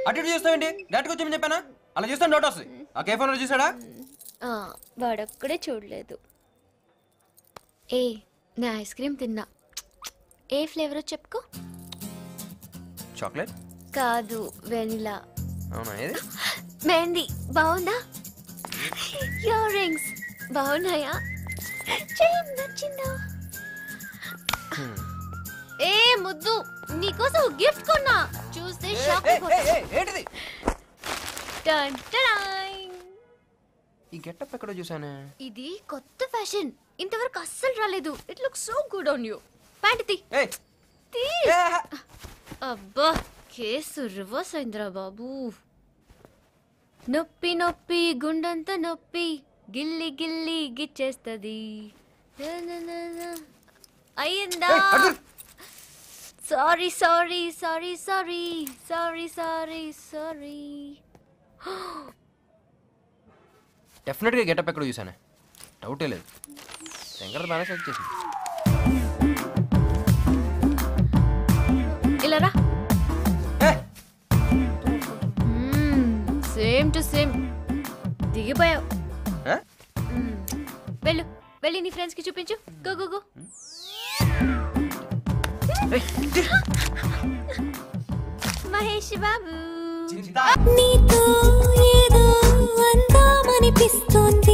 అటు ఇటు చూస్తావేంటి? డైరెక్ట్గా వచ్చి చెప్పానా? అలా చూస్తాను డౌట్ వస్తుంది. ఆ కేఫ్ ఓనర్ చూసాడా? వాడొక్కడే చూడలేదు. ఏ నేను ఐస్ క్రీమ్ తిన్నా. ఏ ఫ్లేవరో చెప్పుకో. చాక్లెట్ కాదు, వెనిలా. అవునా? ఏది? మెహందీ బాగుందా? ఇయర్ రింగ్స్ బాగున్నాయా? చైన్ నచ్చిందా? ఏ ముద్దు, నీకోసం గిఫ్ట్ కొన్నా, చూస్తే షాక్ ఏంటిది? ఈ గెటప్ ఎక్కడో చూసానే. ఇది కొత్త ఫ్యాషన్, ఇంతవరకు అస్సలు రాలేదు. It looks so good on you. Pant తీ. అబ్బా, కేసు రివర్స్ అయిందిరా బాబు. నొప్పి నొప్పి గుండంత నొప్పి, గిల్లి గిల్లి గిచ్చేస్తది. అయ్యిందా? Sorry sorry sorry sorry sorry sorry sorry. డెఫినెట్గా గెటప్ ఎక్కడో చూసానే, డౌటే లేదు. శంకర్ బాగా సెలెక్ట్ చేసింది. ఇలా రా. సేమ్ టు సేమ్ దిగిపోయావు. వెళ్ళు, వెళ్ళి నీ ఫ్రెండ్స్ కి చూపించు. Go go go. Mahesh Babu, నీతో ఏదో అందామనిపిస్తోంది.